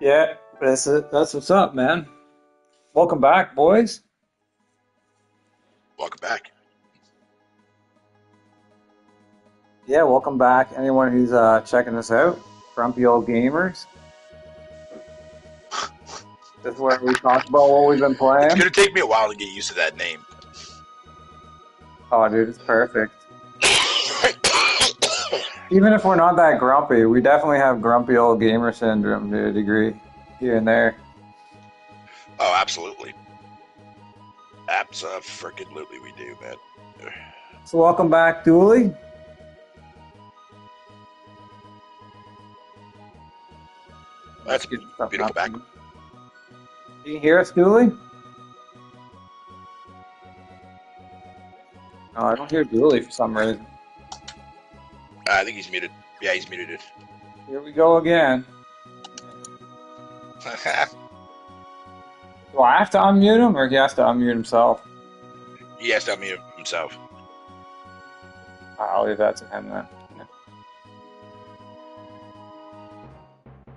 Yeah, that's what's up, man. Welcome back, boys. Welcome back. Yeah, welcome back. Anyone who's checking this out, grumpy old gamers. This is where we talk about what we've been It's playing. gonna take me a while to get used to that name. Oh, dude, it's perfect. Even if we're not that grumpy, we definitely have grumpy old gamer syndrome to a degree here and there. Oh, absolutely. Abso-freaking-lutely we do, man. So welcome back, Dooley. That's Get stuff beautiful back. happening. Can you hear us, Dooley? Oh, I don't hear Dooley for some reason. I think he's muted. Yeah, he's muted. Here we go again. Do I have to unmute him, or he has to unmute himself? He has to unmute himself. I'll leave that to him then.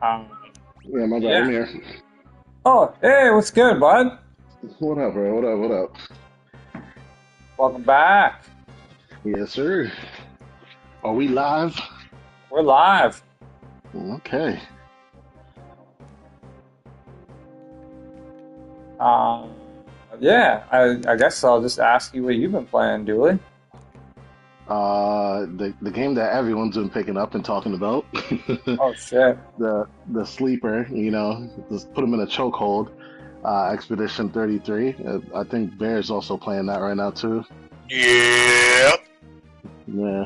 Yeah, my bad. Yeah. I'm here. Oh, hey, what's good, bud? What up, bro? What up? Welcome back. Yes, sir. Are we live? We're live. Okay. Yeah, I guess I'll just ask you what you've been playing, Dooley. The game that everyone's been picking up and talking about. Oh, shit. The sleeper, just put him in a chokehold. Expedition 33. I think Bear's also playing that right now too. Yeah. Yeah.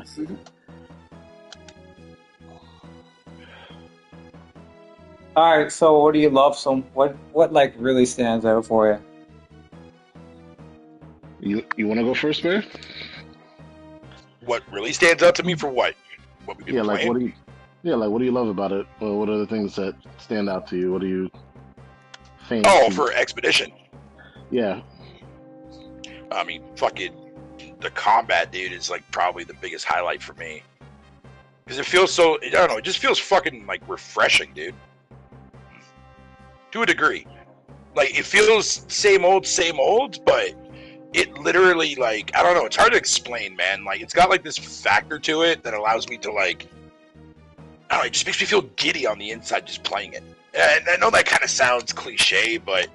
All right, so what do you love? What like really stands out for you? You want to go first, Bear? What really stands out to me for what? What we've been Yeah, like playing? what do you love about it? Or what are the things that stand out to you? What do you think? Oh, for Expedition. Yeah. I mean, fucking the combat, dude, is like probably the biggest highlight for me. Because it feels so, I don't know, it just feels fucking like refreshing, dude. To a degree. Like, it feels same old, but it literally, like, I don't know, it's hard to explain, man. Like, it's got like this factor to it that allows me to, like, I don't know, it just makes me feel giddy on the inside just playing it. And I know that kind of sounds cliche, but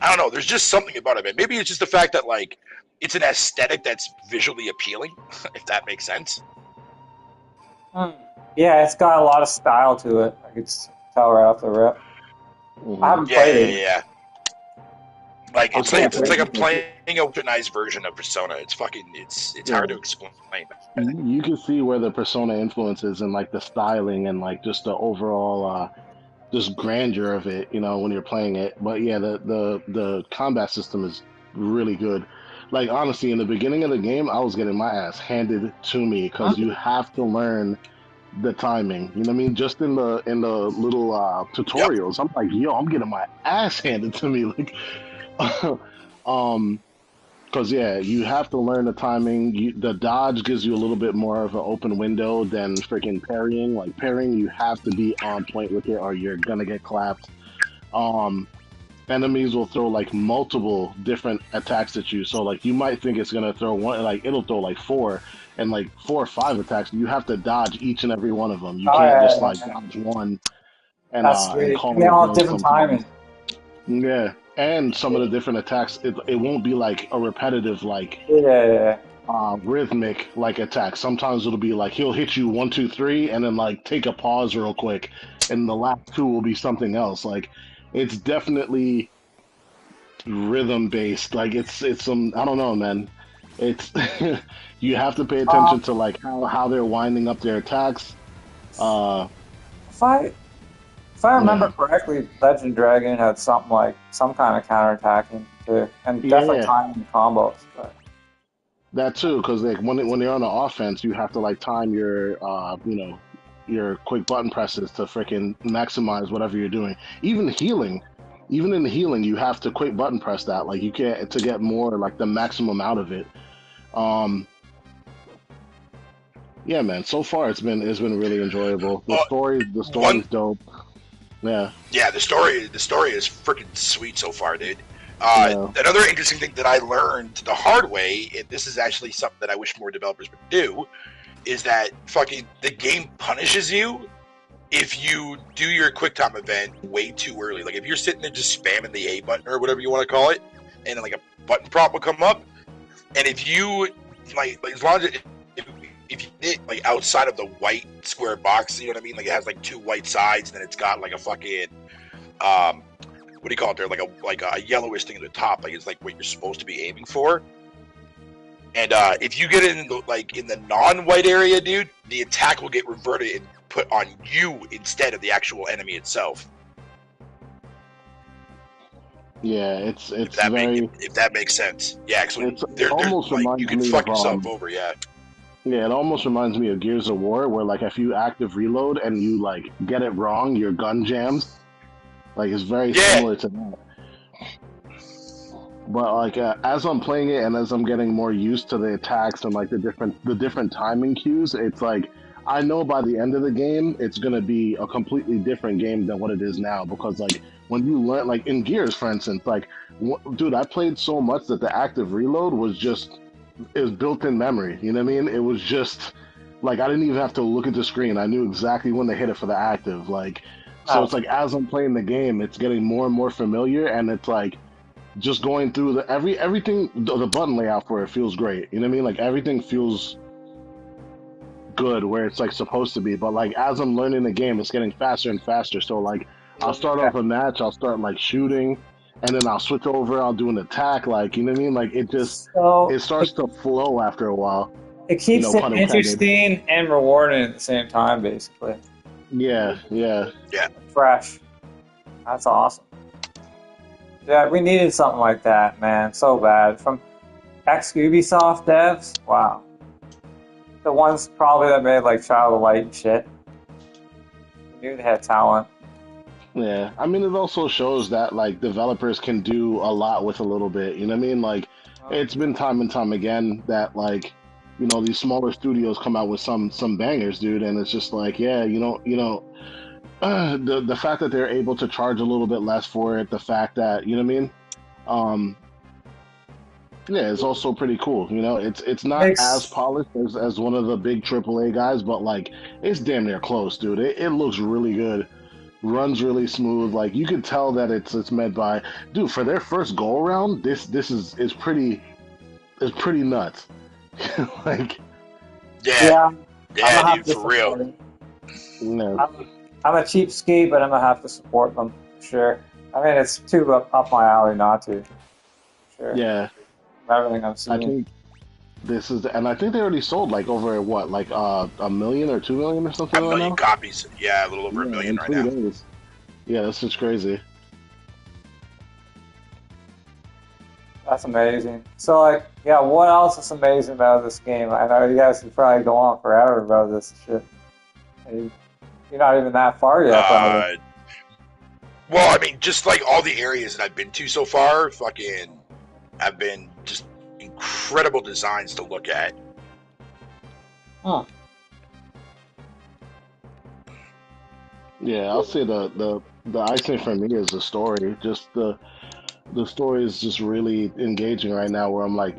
I don't know, there's just something about it, man. Maybe it's just the fact that, like, it's an aesthetic that's visually appealing, if that makes sense. Yeah, it's got a lot of style to it. I could tell right off the rip. I haven't Yeah, played yeah, it. yeah. Like, it's Okay, like I'm playing a weaponized version of Persona. It's fucking, it's hard to explain. You can see where the Persona influences and like the styling and like just the overall just grandeur of it, when you're playing it. But yeah, the combat system is really good. Like honestly, in the beginning of the game, I was getting my ass handed to me because you have to learn the timing. You know what I mean? Just in the little Yep. tutorials, I'm like, yo, I'm getting my ass handed to me. Like, um, because yeah, you have to learn the timing. The dodge gives you a little bit more of an open window than freaking parrying. Like parrying, you have to be on point with it, or you're gonna get clapped. Um, Enemies will throw like multiple different attacks at you. So like you might think it's gonna throw one, like it'll throw like four and like 4 or 5 attacks. You have to dodge each and every one of them. You Oh, can't yeah, just yeah, like yeah. dodge one That's and sweet. call They it all have good different timing. sometimes. Yeah, and some of the different attacks, it won't be like a repetitive like Yeah. rhythmic like attack. Sometimes it'll be like he'll hit you 1, 2, 3, and then like take a pause real quick, and the last two will be something else. Like it's definitely rhythm based. Like it's some I don't know, man. It's you have to pay attention Um, to like how they're winding up their attacks. Uh, if I remember yeah, correctly, Legend Dragon had something like some kind of counterattacking too, and definitely yeah, timing combos. But that too. Because like when you're on the offense, you have to like time your your quick button presses to freaking maximize whatever you're doing. Even healing, even in the healing, you have to quick button press that. Like you can't to get more like the maximum out of it. Um, yeah, man. So far, it's been really enjoyable. The Uh, story, the one story's dope. Yeah, the story is freaking sweet so far, dude. Yeah. Another interesting thing that I learned the hard way, and this is actually something that I wish more developers would do, is that fucking the game punishes you if you do your QuickTime event way too early. Like if you're sitting there just spamming the A button or whatever you want to call it, and then like a button prompt will come up, and if you like as long as if you hit like outside of the white square box, you know what I mean? Like it has like two white sides, and then it's got like a fucking what do you call it there? Like a yellowish thing at the top, like it's like what you're supposed to be aiming for. And if you get it in the non-white area, dude, the attack will get reverted and put on you instead of the actual enemy itself. Yeah, it's if that makes sense. Yeah, because almost like, you can fuck yourself over. Yeah. Yeah, it almost reminds me of Gears of War, where like if you active reload and you like get it wrong, your gun jams. Like it's very similar to that. But like as I'm playing it and as I'm getting more used to the attacks and like the different timing cues, it's like I know by the end of the game it's gonna be a completely different game than what it is now, because like when you learn, like in Gears for instance, like dude, I played so much that the active reload was built-in memory. You know what I mean? It was just like I didn't even have to look at the screen. I knew exactly when to hit it for the active. Like so, it's like as I'm playing the game, it's getting more and more familiar, and it's like just going through everything. The button layout for it feels great. You know what I mean? Like everything feels good where it's like supposed to be. But like as I'm learning the game, it's getting faster and faster. So like I'll start off a match, I'll start like shooting, and then I'll switch over, I'll do an attack, like, you know what I mean? Like, it starts to flow after a while. It keeps it interesting and rewarding at the same time, basically. Yeah. Fresh. That's awesome. Yeah, we needed something like that, man. So bad. From ex-Ubisoft devs, wow. The ones probably that made, like, Child of Light and shit. We knew they had talent. Yeah, I mean, it also shows that like developers can do a lot with a little bit. You know what I mean? Like, it's been time and time again that like, you know, these smaller studios come out with some bangers, dude, and it's just like, yeah, the fact that they're able to charge a little bit less for it, the fact that you know what I mean, yeah, it's also pretty cool. You know, it's not as polished as one of the big AAA guys, but like, it's damn near close, dude. It looks really good. Runs really smooth. Like you could tell that it's made by dude for their first go around. This is pretty nuts. Like yeah, dude, for real. No. I'm a cheapskate, but I'm gonna have to support them. Sure. I mean, it's too up my alley not to. Sure. Yeah. Everything I'm seeing. I think I think they already sold like over what, like 1 million or 2 million or something. 1 million copies. Yeah, a little over 1 million right now. Days. Yeah, that's just crazy. That's amazing. So, like, yeah, what else is amazing about this game? I know you guys could probably go on forever about this shit. You're not even that far yet, probably. Well, I mean, just like all the areas that I've been to so far, fucking, have been just incredible designs to look at. Huh. Yeah, I'll say the icing for me is the story. Just the story is just really engaging right now. Where I'm like,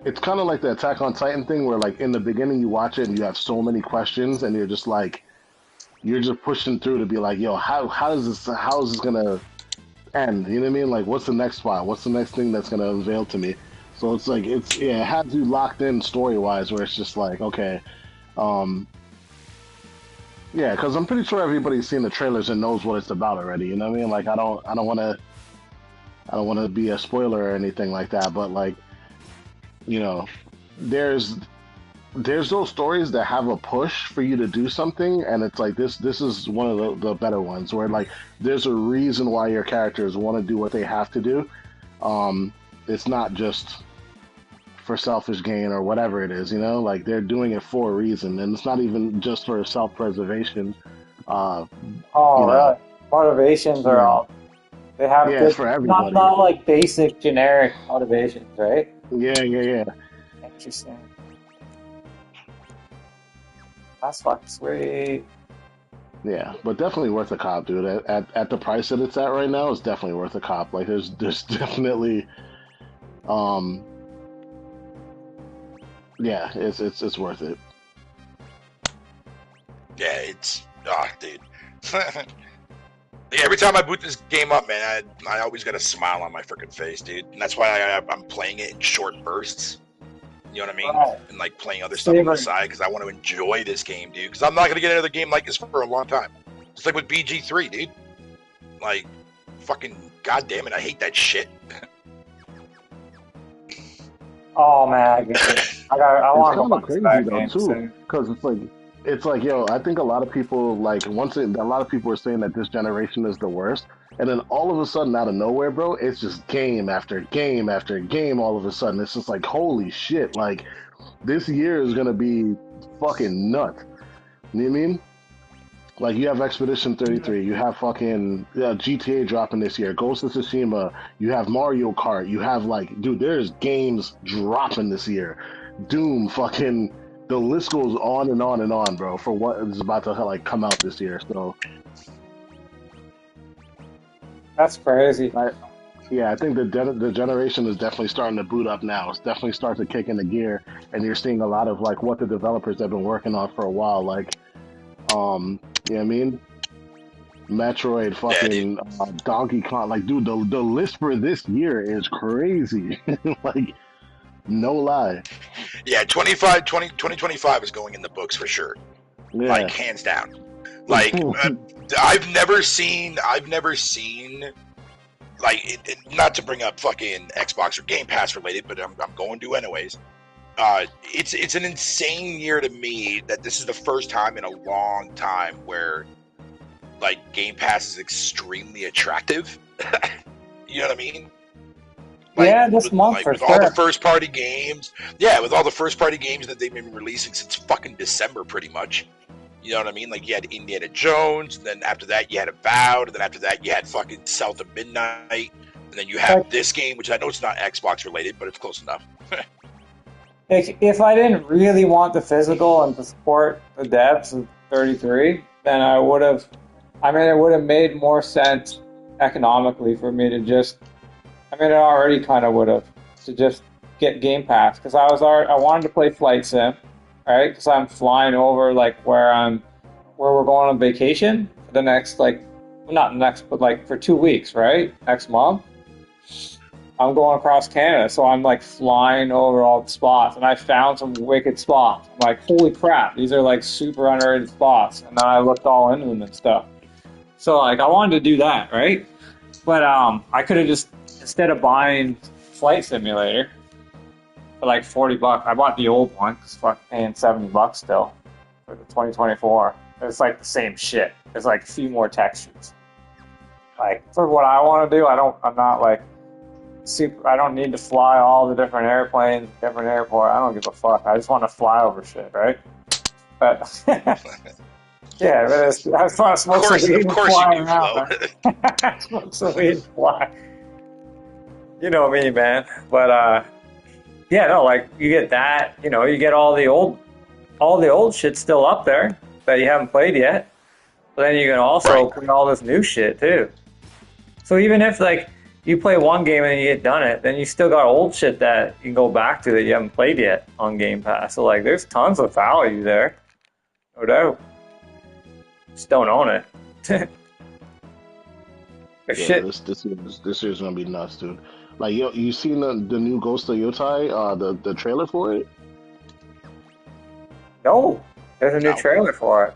it's kind of like the Attack on Titan thing, where like in the beginning you watch it and you have so many questions, and you're just pushing through to be like, yo, how is this gonna end? You know what I mean? Like, what's the next spot? What's the next thing that's gonna unveil to me? So it's like it has you locked in story wise, where it's just like, okay, yeah, because I'm pretty sure everybody's seen the trailers and knows what it's about already. You know what I mean? Like, I don't want to be a spoiler or anything like that, but like, you know, there's those stories that have a push for you to do something, and it's like this is one of the better ones where like there's a reason why your characters want to do what they have to do. It's not just for selfish gain or whatever it is, you know, like they're doing it for a reason, and it's not even just for self-preservation. Really? Motivations are all, they have good, for everybody. Not like basic generic motivations, right? Yeah. Interesting. That's fucking sweet. Yeah, but definitely worth a cop, dude. At the price that it's at right now, it's definitely worth a cop. Like there's definitely um yeah, it's worth it. Yeah, it's dude. Yeah, every time I boot this game up, man, I always got a smile on my freaking face, dude. And that's why I'm playing it in short bursts. You know what I mean? Right. And like playing other stuff on the side because I want to enjoy this game, dude. Because I'm not gonna get another game like this for a long time. Just like with BG3, dude. Like, fucking goddamn it, I hate that shit. Oh man, I want to go crazy back though too, because it's like yo, I think a lot of people like a lot of people are saying that this generation is the worst, and then all of a sudden out of nowhere, bro, it's just game after game after game. All of a sudden, it's just like holy shit, like this year is gonna be fucking nuts. You know what I mean? Like you have Expedition 33, you have fucking GTA dropping this year, Ghost of Tsushima, you have Mario Kart, you have like, dude, there's games dropping this year. Doom, fucking, the list goes on and on and on, bro, for what is about to like come out this year. So that's crazy. Yeah, I think the generation is definitely starting to boot up now. It's definitely starting to kick into gear, and you're seeing a lot of like what the developers have been working on for a while, like you know what I mean? Metroid, fucking Donkey Kong. Like, dude, the list for this year is crazy. Like, no lie. Yeah, 2025 is going in the books for sure. Yeah. Like, hands down. Like, I've never seen, like, not to bring up fucking Xbox or Game Pass related, but I'm going to anyways. It's an insane year to me that this is the first time in a long time where like Game Pass is extremely attractive. You know what I mean? Like, yeah, this month for with sure. all the first party games. Yeah, with all the first party games that they've been releasing since fucking December pretty much. You know what I mean? Like you had Indiana Jones, and then after that you had Avowed, and then after that you had fucking South of Midnight, and then you have this game, which I know it's not Xbox related, but it's close enough. If I didn't really want the physical and to support the devs of 33, then I would have. I mean, it would have made more sense economically for me to just. I mean, it already kind of would have to just get Game Pass because I wanted to play Flight Sim, right? Because I'm flying over like where we're going on vacation for the next not next, but like for 2 weeks, right? Next month. I'm going across Canada, so I'm like flying over all the spots, and I found some wicked spots. I'm like, holy crap, these are like super underrated spots. And then I looked all into them and stuff. So like, I wanted to do that, right? But I could have just, instead of buying Flight Simulator for like $40, I bought the old one because fuck, paying $70 still for the 2024. It's like the same shit. There's like a few more textures. Like for what I want to do, I'm not like. I don't need to fly all the different airplanes, different airport. I don't give a fuck. I just want to fly over shit, right? But yeah, but I just want to smoke some weed and fly around. Smoke some weed and fly. You know me, man. But yeah, no, like you get that. You know, you get all the old shit still up there that you haven't played yet. But then you can also play all this new shit too. So even if like. You play one game and you get done it, then you still got old shit that you can go back to that you haven't played yet on Game Pass. So like, there's tons of value there, no doubt. Just don't own it. Shit. This year's gonna be nuts, dude. Like you seen the new Ghost of Yotai, the trailer for it? No, there's a new trailer for it.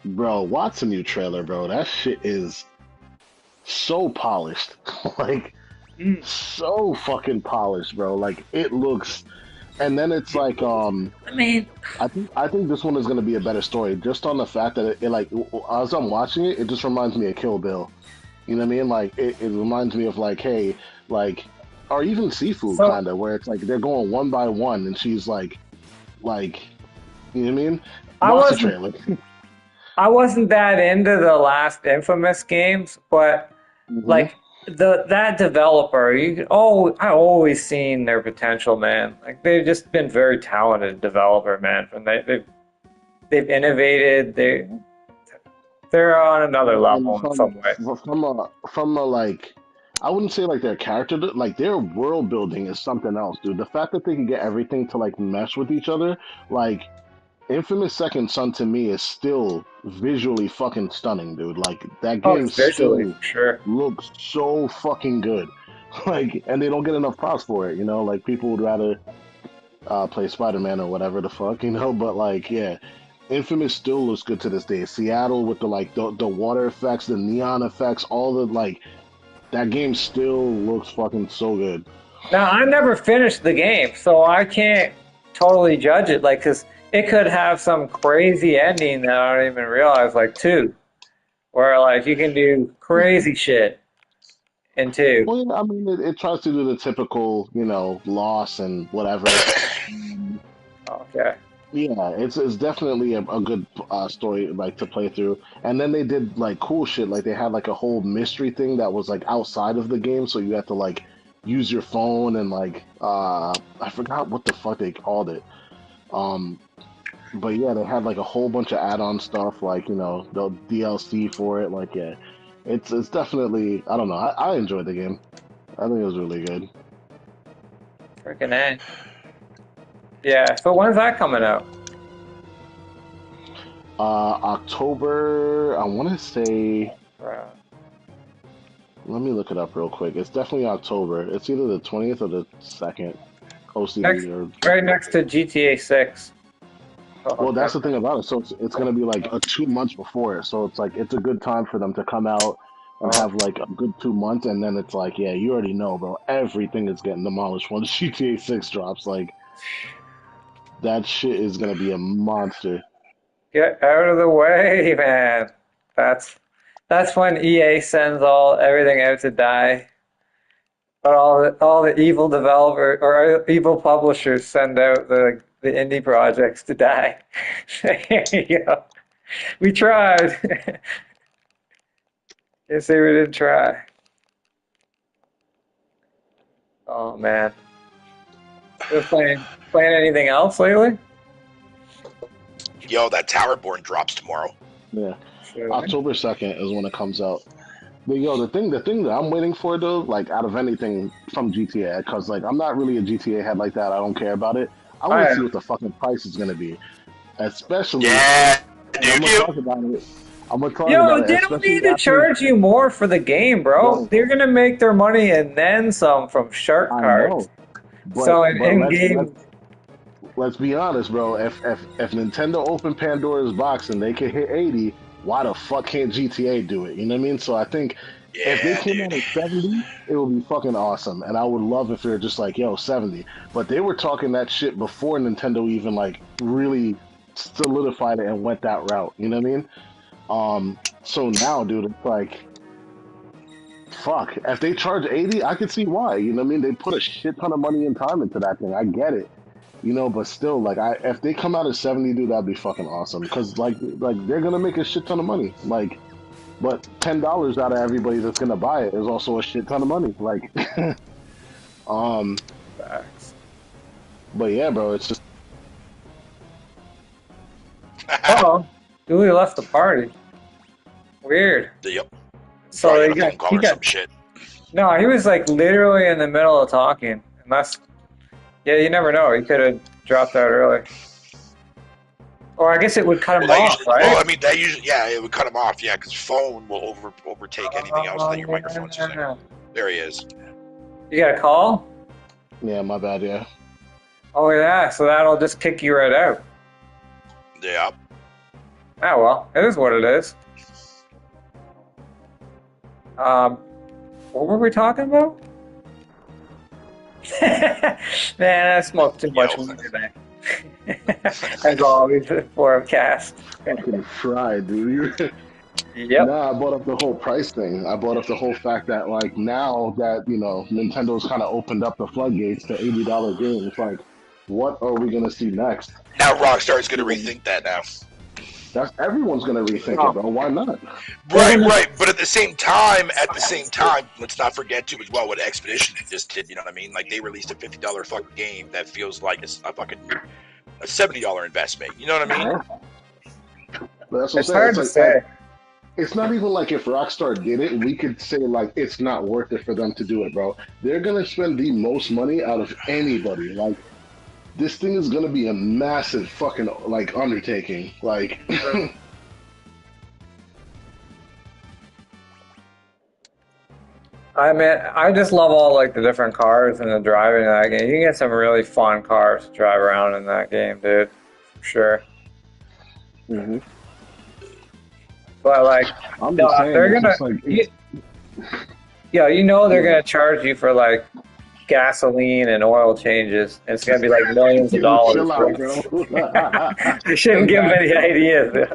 Bro, watch the new trailer, bro. That shit is so polished. Like so fucking polished, bro. Like it looks, and then it's like I think this one is gonna be a better story just on the fact that it like as I'm watching it just reminds me of Kill Bill. You know what I mean? Like it reminds me of like, hey, like, or even Seafood kind of, where it's like they're going one by one and she's like you know what I mean? I wasn't that into the last Infamous games, but like that developer, I always seen their potential, man. Like they've just been very talented developer, man. And they've innovated. They're they're on another level in And some way. from a like, I wouldn't say like their character, like their world building is something else, dude. The fact that they can get everything to like mesh with each other, like Infamous Second Son to me is still visually fucking stunning, dude. Like that Oh, game it's visually, still for sure. looks so fucking good. Like, and they don't get enough props for it, you know. Like people would rather play Spider-Man or whatever the fuck, you know. But like, yeah, Infamous still looks good to this day. Seattle with the like the water effects, the neon effects, all the like, that game still looks fucking so good. Now, I never finished the game, so I can't totally judge it, like, because it could have some crazy ending that I don't even realize, like 2, where, like, you can do crazy shit in 2. Well, yeah, I mean, it tries to do the typical, you know, loss and whatever. Okay. Yeah, it's definitely a good story like to play through. And then they did like cool shit, like they had like a whole mystery thing that was like outside of the game, so you had to like use your phone and like I forgot what the fuck they called it. Um, but yeah, they had like a whole bunch of add-on stuff, like you know the DLC for it. Like yeah, it's definitely, I don't know. I enjoyed the game. I think it was really good. Freaking A. Yeah, so when's that coming out? October, I want to say. Right. Let me look it up real quick. It's definitely October. It's either the 20th or the 2nd. OCD Next, or right next to GTA 6. Oh, well, that's the thing about it. So it's gonna be like 2 months before it. So it's like it's a good time for them to come out and have like a good 2 months, and then it's like, yeah, you already know, bro. Everything is getting demolished when GTA 6 drops. Like that shit is gonna be a monster. Get out of the way, man. That's when EA sends everything out to die. But all the evil developer or evil publishers send out the indie projects to die. Here you go. We tried. You see, we didn't try. Oh man. You playing anything else lately? Yo, that Towerborn drops tomorrow. Yeah, Sure. October 2nd is when it comes out. But yo, the thing that I'm waiting for though, like out of anything from GTA, because like I'm not really a GTA head like that. I don't care about it. I want to see what the fucking price is gonna be, especially. Yeah, I'm dude, gonna talk about it. I'm gonna talk Yo, about it. they don't Especially need to after, charge you more for the game, bro. Yo, They're gonna make their money and then some from shark I cards. know, but Selling but in-game. let's be honest, bro. If Nintendo opened Pandora's box and they could hit 80, why the fuck can't GTA do it? You know what I mean? So I think if they yeah, came dude. out at 70, it would be fucking awesome. And I would love if they're just like, yo, 70. But they were talking that shit before Nintendo even like really solidified it and went that route. You know what I mean? So now, dude, it's like, fuck. If they charge 80, I could see why. You know what I mean? They put a shit ton of money and time into that thing. I get it. You know, but still, like, if they come out at 70, dude, that'd be fucking awesome. Because, like they're gonna make a shit ton of money. Like, but $10 out of everybody that's gonna buy it is also a shit ton of money. Like, Facts. but yeah, bro, it's just. Oh, Julie left the party. Weird. Yep. So Probably he got a phone got, call he or got some shit. no. He was like literally in the middle of talking. Unless, yeah, you never know. He could have dropped out early. Or I guess it would cut him off, right? Well, I mean, that usually, yeah, it would cut him off, yeah, because phone will overtake anything else that your microphone's using. There he is. You got a call? Yeah, my bad, yeah. Oh yeah, so that'll just kick you right out. Yeah. Oh well, it is what it is. What were we talking about? Man, I smoked too much weed today. As always, for a cast. Fucking fried, dude. Yep. Nah, I brought up the whole price thing. I brought up the whole fact that, like, now that, you know, Nintendo's kind of opened up the floodgates to $80 games, like, what are we going to see next? Now Rockstar's going to rethink that now. Everyone's going to rethink it, bro. Why not? Right. But at the same time, let's not forget, too, as well, what Expedition just did, you know what I mean? Like, they released a $50 fucking game that feels like a $70 investment. You know what I mean? But that's what It's I'm saying. hard to say. it's not even like if Rockstar did it, we could say like it's not worth it for them to do it, bro. They're gonna spend the most money out of anybody. Like this thing is gonna be a massive fucking like undertaking. Like I mean, I just love all like the different cars and the driving in that game. You can get some really fun cars to drive around in that game, dude. For sure. Mhm. But like, I'm no, just saying, they're it's gonna, just like you know, they're gonna charge you for like gasoline and oil changes. And it's gonna be like millions of dollars. chill Bro. out, bro. I shouldn't give them any ideas.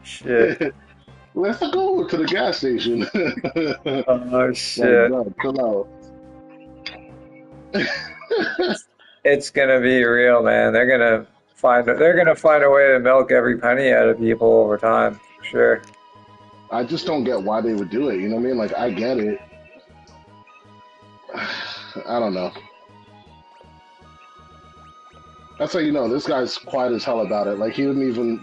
Shit. Let's go to the gas station. Oh Like, shit. bro, chill out. It's gonna be real, man. They're gonna find a way to milk every penny out of people over time. For sure. I just don't get why they would do it. You know what I mean? Like, I get it. I don't know. That's how you know this guy's quiet as hell about it. Like, he didn't even.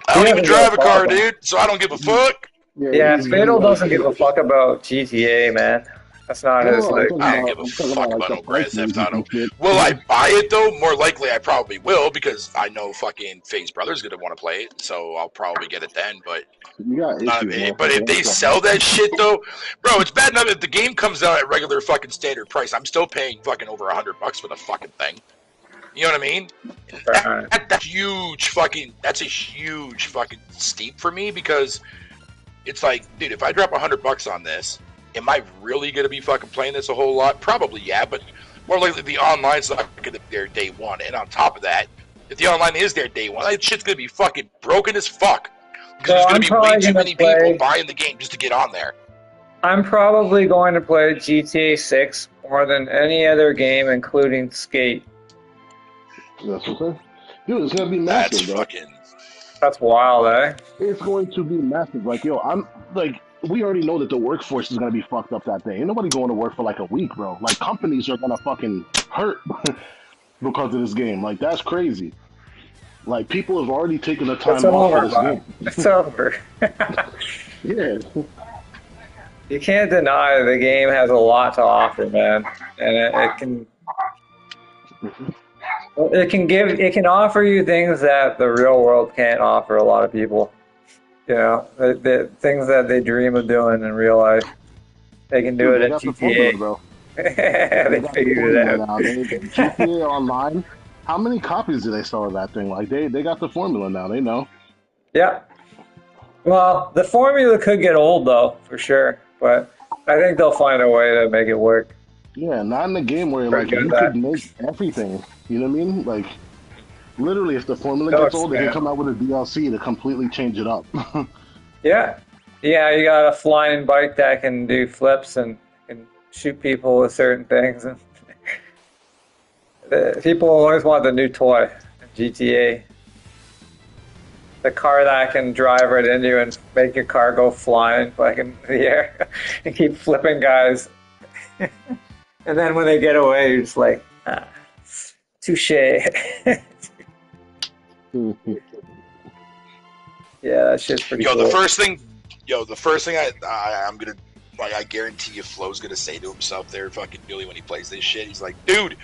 I don't even drive a car, dude, so I don't give a fuck. Yeah, Fatal doesn't give a fuck about GTA, man. That's not his like. I don't give a fuck about no Grand Theft Auto. Will I buy it though? More likely, I probably will because I know fucking FaZe Brother's gonna want to play it, so I'll probably get it then. But but if they sell that shit though, bro, it's bad enough if the game comes out at regular fucking standard price. I'm still paying fucking over $100 for the fucking thing. You know what I mean? That's huge fucking. That's a huge fucking steep for me because it's like, dude, if I drop $100 on this, am I really gonna be fucking playing this a whole lot? Probably, yeah, but more likely the online's not gonna be there day one. And on top of that, if the online is there day one, that shit's gonna be fucking broken as fuck because there's gonna be way too many people buying the game just to get on there. I'm probably going to play GTA 6 more than any other game, including Skate. That's what I'm saying. Dude, it's gonna be massive, bro. That's wild, eh? It's going to be massive. Like, yo, I'm like, we already know that the workforce is gonna be fucked up that day. Ain't nobody going to work for like a week, bro. Like, companies are gonna fucking hurt because of this game. Like, that's crazy. Like, people have already taken the time off for this game. It's over. Yeah. You can't deny the game has a lot to offer, man, and it can offer you things that the real world can't offer a lot of people. You know, the things that they dream of doing in real life, they can do it at GTA. Bro. They figured it out. Now. GTA Online. How many copies do they sell of that thing? Like they got the formula now. They know. Yeah. Well, the formula could get old though, for sure. But I think they'll find a way to make it work. Yeah, not in the game where like you could make everything. You know what I mean? Like literally, if the formula gets old, they can come out with a DLC to completely change it up. Yeah, you got a flying bike that can do flips and can shoot people with certain things. And people always want the new toy, GTA. The car that can drive right into you and make your car go flying like in the air and keep flipping guys. And then when they get away, you're just like, touche. Yeah, that shit's pretty cool. The first thing I'm gonna, like, I guarantee you Flo's gonna say to himself there, fucking Billy, when he plays this shit, he's like, dude,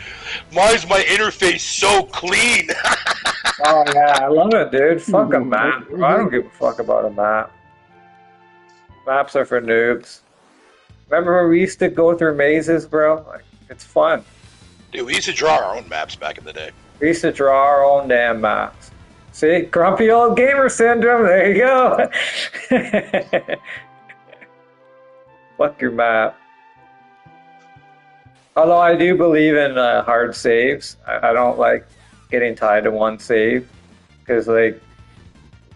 why is my interface so clean? Oh yeah, I love it, dude. Fuck a map. I don't give a fuck about a map. Maps are for noobs. Remember when we used to go through mazes, bro? Like, it's fun. Dude, we used to draw our own maps back in the day. We used to draw our own damn maps. See? Grumpy old gamer syndrome. There you go. Fuck your map. Although I do believe in hard saves. I don't like getting tied to one save. Because, like,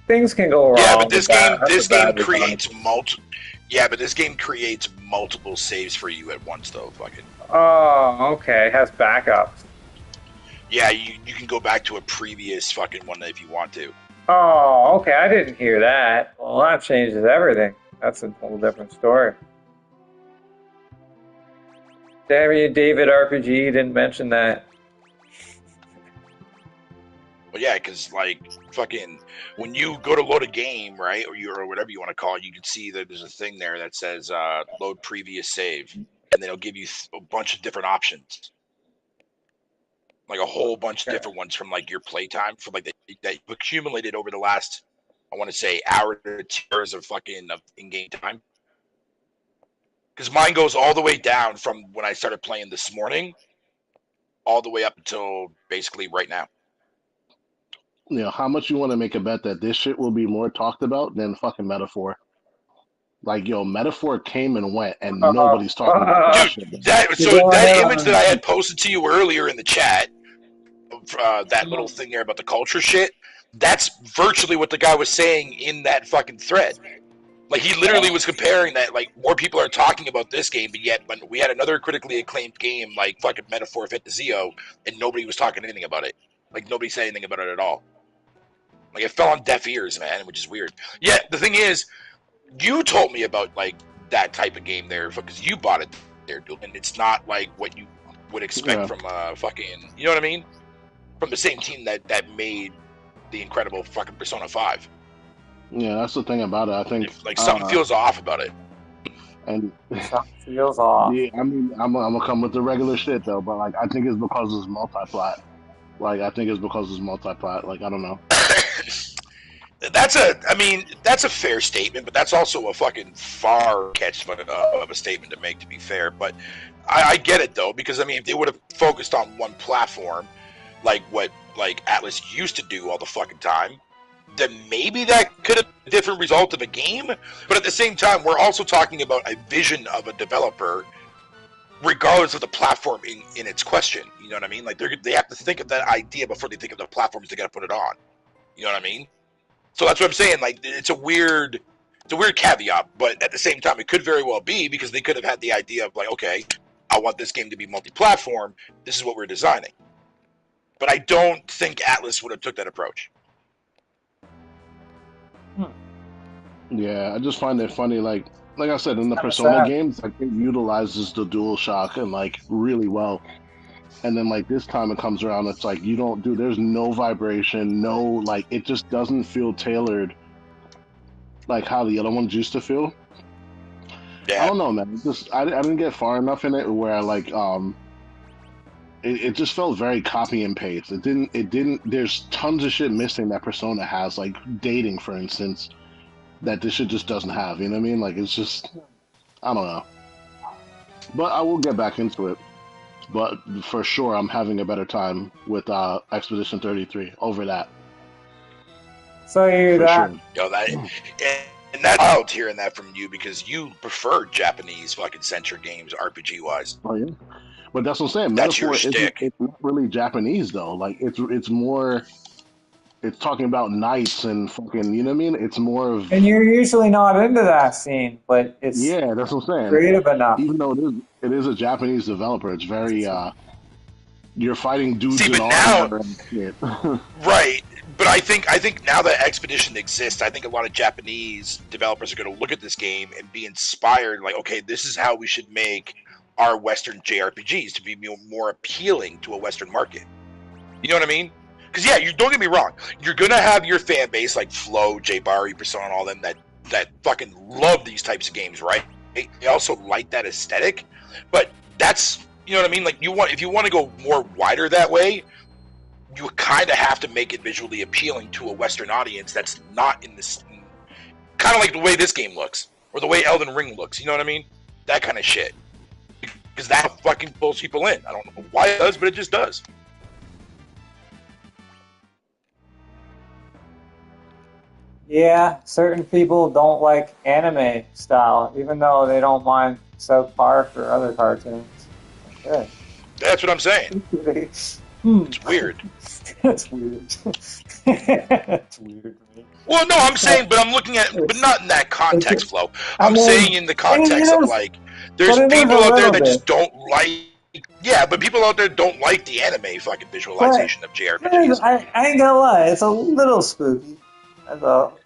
things can go wrong. Yeah, but this game creates multiple... Yeah, but this game creates multiple saves for you at once, though. Fucking. Oh, okay. It has backups. Yeah, you can go back to a previous fucking one if you want to. Oh, okay. I didn't hear that. Well, that changes everything. That's a whole different story. Damn you, David RPG, didn't mention that. But yeah, because like fucking when you go to load a game, right, or whatever you want to call it, you can see that there's a thing there that says load previous save, and then it'll give you a bunch of different options, like a whole bunch of different ones from like your playtime, from like that you've accumulated over the last, I want to say, hour to 2 hours of fucking in-game time. Because mine goes all the way down from when I started playing this morning, all the way up until basically right now. You know, how much you want to make a bet that this shit will be more talked about than fucking Metaphor? Like, yo, Metaphor came and went, and nobody's talking about that shit. Dude, that image that I had posted to you earlier in the chat, that little thing there about the culture shit, that's virtually what the guy was saying in that fucking thread. Like, he literally was comparing that, like, more people are talking about this game, but yet when we had another critically acclaimed game like fucking Metaphor Fit to Zeo, and nobody was talking anything about it. Like, nobody said anything about it at all. Like, it fell on deaf ears, man, which is weird. Yeah, the thing is, you told me about, like, that type of game there, because you bought it there, dude, and it's not, like, what you would expect from fucking, you know what I mean? From the same team that made the incredible fucking Persona 5. Yeah, that's the thing about it. I think like something feels off about it. And something feels off. Yeah, I mean, I'm gonna come with the regular shit though, but like I think it's because it's multi-plat. Like I think it's because it's multi-plat. Like I don't know. That's a fair statement, but that's also a fucking far catch of a statement to make, to be fair. But I get it though, because I mean, if they would have focused on one platform, like what like Atlas used to do all the fucking time, then maybe that could have been a different result of a game. But at the same time, we're also talking about a vision of a developer, regardless of the platform in its question. You know what I mean? Like they have to think of that idea before they think of the platforms they got to put it on. You know what I mean? So that's what I'm saying. Like it's a weird caveat, but at the same time, it could very well be because they could have had the idea of like, okay, I want this game to be multi-platform. This is what we're designing. But I don't think Atlas would have took that approach. Yeah, I just find it funny. Like I said, in the Persona games, like it utilizes the DualShock and like really well. And then like this time it comes around, it's like there's no vibration, no like it just doesn't feel tailored like how the other ones used to feel. Yeah. I don't know, man. I didn't get far enough in it where like it just felt very copy and paste. It didn't there's tons of shit missing that Persona has, like dating, for instance, that this shit just doesn't have. You know what I mean? Like it's just, I don't know. But I will get back into it. But for sure, I'm having a better time with Expedition 33 over that. So you that? Sure. Yo, and that's wild hearing that from you because you prefer Japanese fucking centric games RPG wise. Oh yeah, but that's what I'm saying. That's Metaphor your stick. It's not really Japanese though. Like it's more. It's talking about knights and fucking, you know what I mean? It's more of... And you're usually not into that scene, but it's... Yeah, that's what I'm saying. Creative enough. Even though it is a Japanese developer, it's very, you're fighting dudes in armor and shit. Right, but I think now that Expedition exists, I think a lot of Japanese developers are going to look at this game and be inspired, like, okay, this is how we should make our Western JRPGs to be more appealing to a Western market. You know what I mean? Because, yeah, you don't get me wrong. You're going to have your fan base like Flo, J Barry, Persona, and all them that fucking love these types of games, right? They also like that aesthetic. But that's, you know what I mean? Like, if you want to go more wider that way, you kind of have to make it visually appealing to a Western audience that's not in this... Kind of like the way this game looks. Or the way Elden Ring looks. You know what I mean? That kind of shit. Because that fucking pulls people in. I don't know why it does, but it just does. Yeah, certain people don't like anime style, even though they don't mind South Park or other cartoons. Yeah. That's what I'm saying. It's weird. That's weird. It's weird to me. Well, no, I'm saying, but I'm looking at, but not in that context, Flo. I'm saying in the context of like, there's people out there that just don't like. Yeah, but people out there don't like the anime fucking visualization of JRPGs. I ain't gonna lie, it's a little spooky.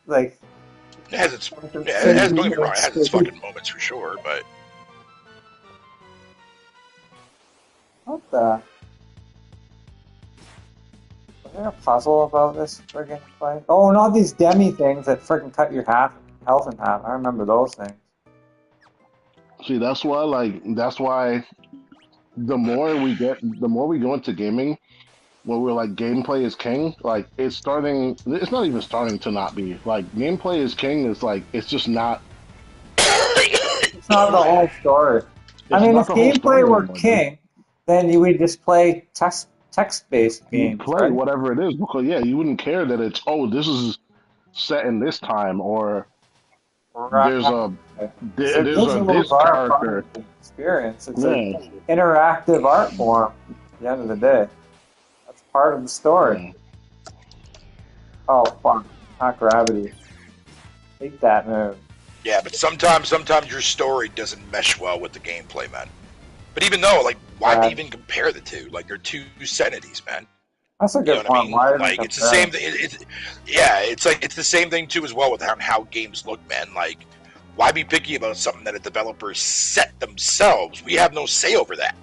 Like, it has its, don't get me wrong, it has its fucking moments for sure, but... What the there a puzzle about this friggin' play? Oh, not these demi things that friggin' cut your health in half. I remember those things. See, that's why the more we go into gaming, where we're like gameplay is king, like it's not even starting to not be. Like gameplay is king is like it's just not. It's not the whole story. I mean, if gameplay were king, then you would just play text-based games. You play whatever it is because you wouldn't care that it's this is set in this time or there's this character experience. It's an interactive art form. At the end of the day, that's part of the story. Oh fuck! Not gravity. Hate that move. Yeah, but sometimes your story doesn't mesh well with the gameplay, man. But even though, like, why even compare the two? Like, they're two entities, man. That's a good point. I mean? Like, it's the same thing. It's the same thing too as well with how games look, man. Like, why be picky about something that a developer set themselves? We have no say over that.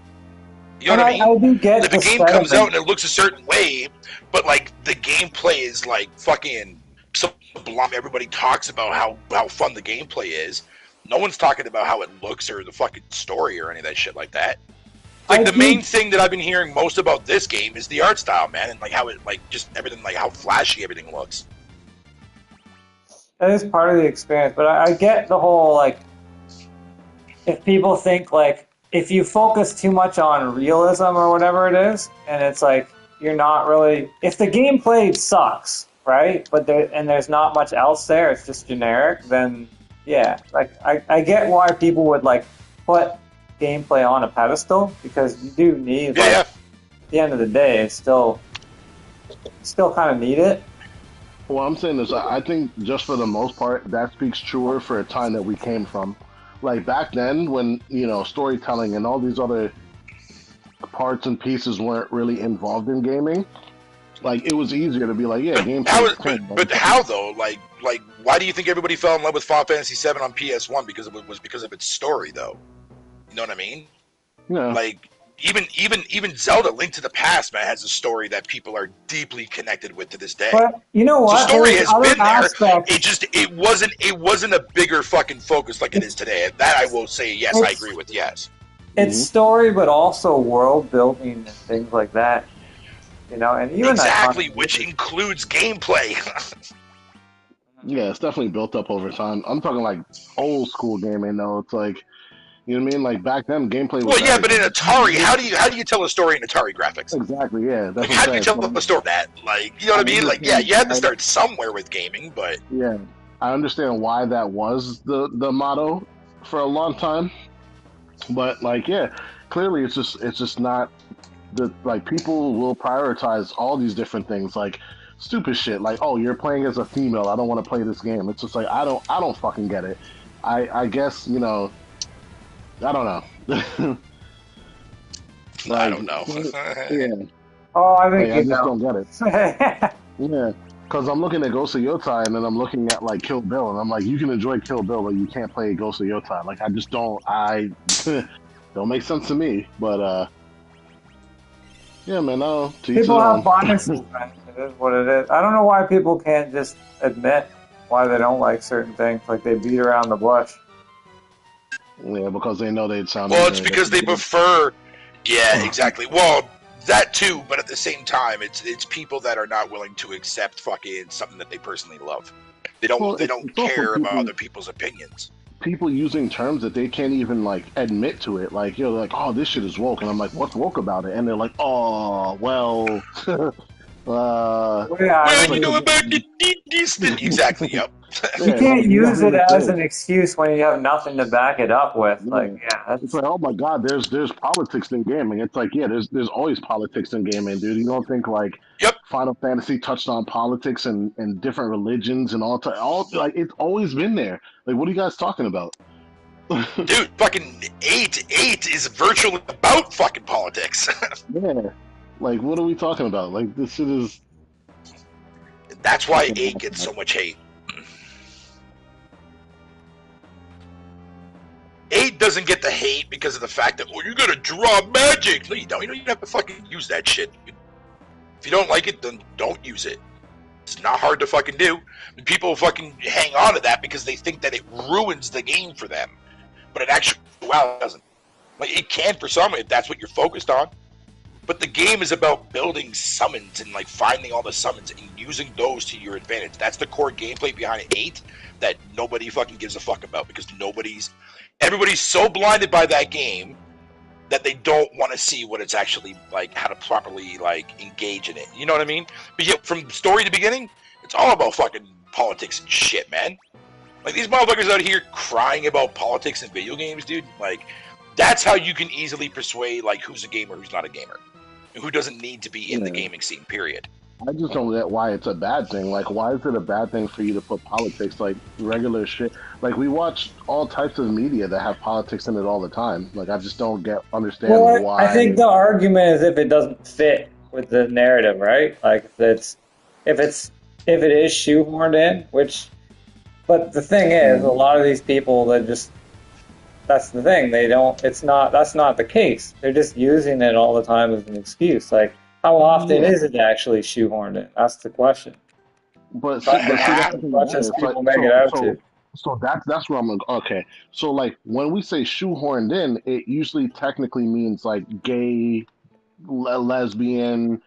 You know what I mean? I do get if a game comes out and it looks a certain way, but like the gameplay is like fucking sublime. Everybody talks about how fun the gameplay is. No one's talking about how it looks or the fucking story or any of that shit like that. Like the main thing that I've been hearing most about this game is the art style, man, and like how it like just everything, like how flashy everything looks. That is part of the experience, but I get the whole like if people think like if you focus too much on realism or whatever it is, and it's like you're not really if the gameplay sucks, right? But there's not much else there, it's just generic, then yeah, like I get why people would like put gameplay on a pedestal because you do need at the end of the day it's still kind of need it. Well, I'm saying is I think just for the most part that speaks truer for a time that we came from. Like back then when, storytelling and all these other parts and pieces weren't really involved in gaming, like it was easier to be like, gameplay. But how though? Like why do you think everybody fell in love with Final Fantasy VII on PS1? Because it was because of its story, though. You know what I mean? Yeah. Like even Zelda: Link to the Past, man, has a story that people are deeply connected with to this day. But you know what? The story has been there. It wasn't a bigger fucking focus like it is today. That I will say, yes, I agree with. Yes. It's story, but also world building and things like that. And even exactly, which includes gameplay. Yeah, it's definitely built up over time. I'm talking like old school gaming though. It's like, you know what I mean? Like back then, gameplay was. Well, yeah, but in Atari, how do you tell a story in Atari graphics? Exactly, yeah. That's how do you tell a story that? Like, you know what I mean? Like, yeah, you had to start somewhere with gaming, but yeah, I understand why that was the motto for a long time, but like, yeah, clearly it's just not the like people will prioritize all these different things like. Stupid shit like, oh, you're playing as a female, I don't want to play this game. It's just like I don't fucking get it. I guess I don't know. Like, I don't know. Yeah. Oh, I think I just don't get it. Yeah, because I'm looking at Ghost of Yotai and then I'm looking at like Kill Bill and I'm like, you can enjoy Kill Bill, but you can't play Ghost of Yotai. Like I just don't. Don't make sense to me. But yeah, man. No, people have biases, man. It is what it is. I don't know why people can't just admit why they don't like certain things. Like they beat around the bush. Yeah, because they know they'd sound. Well, it's because they prefer. Yeah, exactly. Well, that too, but at the same time, it's people that are not willing to accept fucking something that they personally love. They don't care about other people's opinions. People using terms that they can't even like admit to it. Like they're like, oh, this shit is woke, and I'm like, what's woke about it? And they're like, oh, well. Well, you know about this. Exactly. Yep. You can't use it as an excuse when you have nothing to back it up with. Like, it's like, oh my god, there's politics in gaming. It's like, yeah, there's always politics in gaming, dude. You don't think like Final Fantasy touched on politics and different religions and all like it's always been there. Like, what are you guys talking about? Dude, fucking 8 is virtually about fucking politics. Yeah. Like, what are we talking about? Like, this shit is... That's why 8 gets so much hate. 8 doesn't get the hate because of the fact that, oh, you gotta draw magic. No, you don't. You don't even have to fucking use that shit. If you don't like it, then don't use it. It's not hard to fucking do. And people fucking hang on to that because they think that it ruins the game for them. But it actually doesn't. Like, it can for some if that's what you're focused on. But the game is about building summons and like finding all the summons and using those to your advantage. That's the core gameplay behind 8 that nobody fucking gives a fuck about because everybody's so blinded by that game that they don't want to see what it's actually like, how to properly like engage in it. You know what I mean? But yet, from story to beginning, it's all about fucking politics and shit, man. Like, these motherfuckers out here crying about politics in video games, dude. Like, that's how you can easily persuade like who's a gamer, who's not a gamer, and who doesn't need to be in the gaming scene. Period. I just don't get why it's a bad thing. Like, why is it a bad thing for you to put politics, like, regular shit? Like, we watch all types of media that have politics in it all the time. Like, I just don't understand why. I think the argument is if it doesn't fit with the narrative, right? Like, if it is shoehorned in, but the thing is, a lot of these people that's the thing. That's not the case. They're just using it all the time as an excuse. Like, how often is it actually shoehorned in? That's the question. But that's people make it out to. So that's where I'm going. Okay, so like when we say shoehorned in, it usually technically means like gay, lesbian,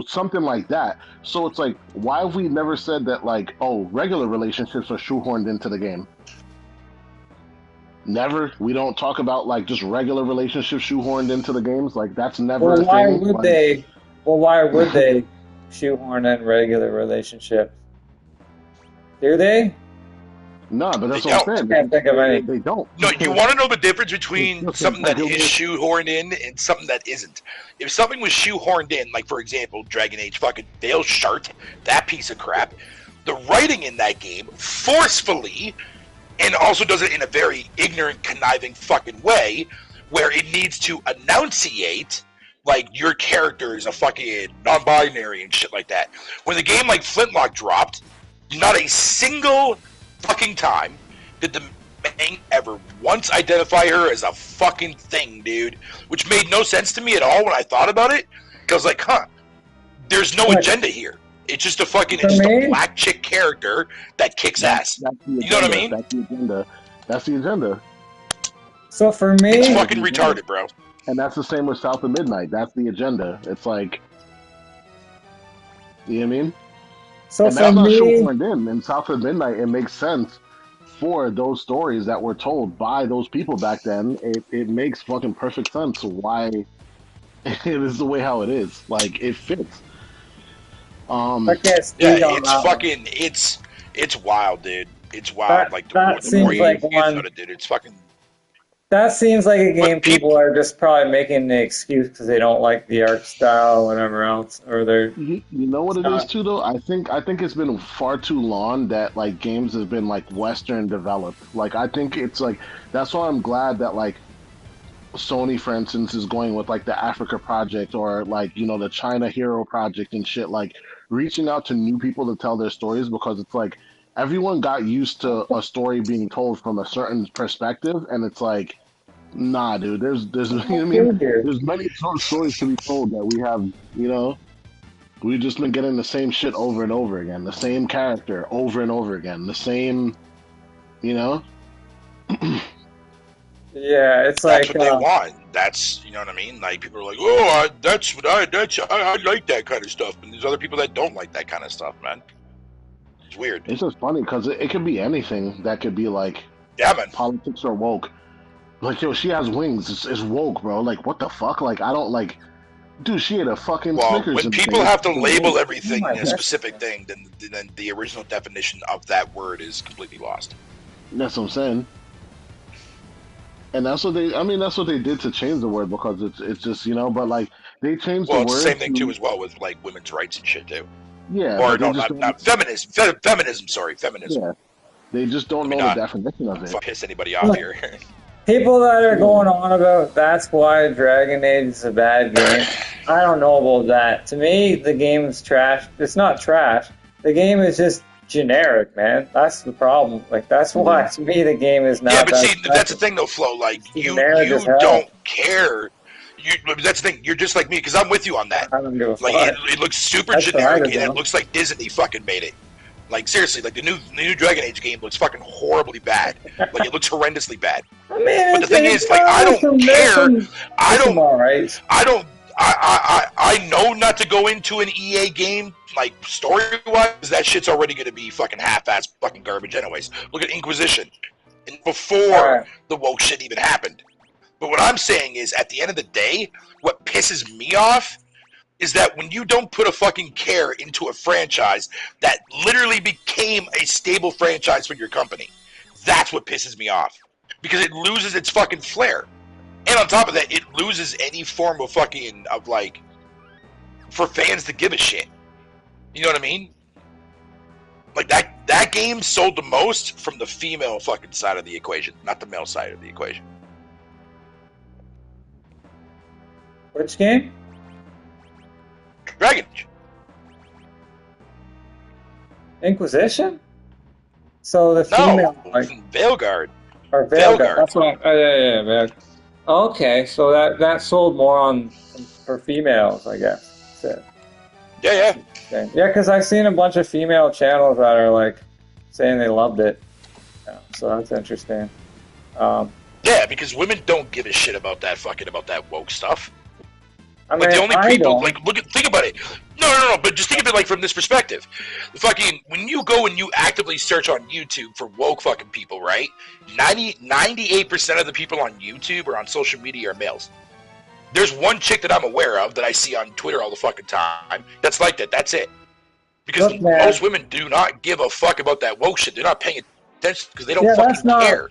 something like that. So it's like, why have we never said that like, oh, regular relationships are shoehorned into the game? Never. We don't talk about like just regular relationships shoehorned into the games. Like, that's never a thing. Why would they shoehorn in regular relationships? Do they? No, but that's what I'm saying. I can't think of any. They don't. No, you want to know the difference between something that is shoehorned in and something that isn't. If something was shoehorned in, like for example, Dragon Age fucking Dale Shart, that piece of crap, the writing in that game forcefully, and also does it in a very ignorant, conniving fucking way, where it needs to enunciate like your character is a fucking non-binary and shit like that. When the game like Flintlock dropped, not a single fucking time did the main ever once identify her as a fucking thing, dude. Which made no sense to me at all when I thought about it. Because like, there's no agenda here. It's just a black chick character that kicks ass. You know what I mean? That's the agenda. So for me, it's fucking retarded, bro. And that's the same with South of Midnight. That's the agenda. It's like, you know what I mean? So and for that's not me, shoehorned in South of Midnight. It makes sense for those stories that were told by those people back then. It makes fucking perfect sense why it is the way how it is. Like, it fits. It's wild, dude. It's wild. The more you think about it, dude, it's fucking. That seems like a game people are just probably making the excuse because they don't like the art style or whatever else, or they're. You know what it is too, though. I think it's been far too long that like games have been like Western developed. Like, I think it's like that's why I'm glad that like Sony, for instance, is going with like the Africa Project or like the China Hero Project and shit. Like, reaching out to new people to tell their stories, because it's like everyone got used to a story being told from a certain perspective, and it's like, nah, dude. There's you know what I mean? There's many stories to be told that we have. We've just been getting the same shit over and over again, the same character over and over again, the same, Yeah, it's like that's what they want. That's what I mean. Like, people are like, oh, I like that kind of stuff, and there's other people that don't like that kind of stuff, man. It's weird. It's just funny because it could be anything that could be like, yeah, man. Politics or woke. Like, yo, she has wings. It's woke, bro. Like, what the fuck? Like, I don't like. Dude, she had a fucking Snickers. When people have to label everything a specific thing, then the original definition of that word is completely lost. That's what I'm saying. And that's what they did to change the word, because it's just, but like they changed the word. Well, it's the same thing too as well with like women's rights and shit too. Yeah. Or no, not feminism. Feminism. Sorry, feminism. Yeah. They just don't know the definition of it. Piss anybody off here. People that are going on about that's why Dragon Age is a bad game. I don't know about that. To me, the game is trash. It's not trash. The game is just generic, man. That's the problem. Like, that's why to me the game is not. Yeah, but see, that's the thing though, Flo. Like, you don't care That's the thing. You're just like me because I'm with you on that. I don't give a Like fuck. it looks super That's generic, what I and do. it looks like Disney fucking made it. Like seriously, like the new Dragon Age game looks fucking horribly bad. Like it looks horrendously bad. I mean, But the thing is, like I don't care. I don't. All right. I don't. I know not to go into an EA game like story wise because that shit's already going to be fucking half-ass fucking garbage anyways. Look at Inquisition, and before the woke shit even happened. But what I'm saying is, at the end of the day, what pisses me off is that when you don't put a fucking care into a franchise that literally became a stable franchise for your company, that's what pisses me off. Because it loses its fucking flair. And on top of that, it loses any form of fucking, of like, for fans to give a shit. You know what I mean? Like, that game sold the most from the female fucking side of the equation, not the male side of the equation. Which game? Dragon Age. Inquisition? So the female, like, Veilguard. or Veilguard. That's what. Yeah. Veilguard. Okay, so that sold more for females, I guess. So, Yeah. yeah, because I've seen a bunch of female channels that are like saying they loved it. Yeah, so that's interesting. Yeah, because women don't give a shit about that woke stuff. I mean, Like the only people, don't. think about it. No, but just think of it like from this perspective. When you go and you actively search on YouTube for woke fucking people, right? 98% of the people on YouTube or on social media are males. There's one chick that I'm aware of that I see on Twitter all the fucking time that's like that. That's it. Because Look, man, most women do not give a fuck about that woke shit. They're not paying attention because they don't fucking care.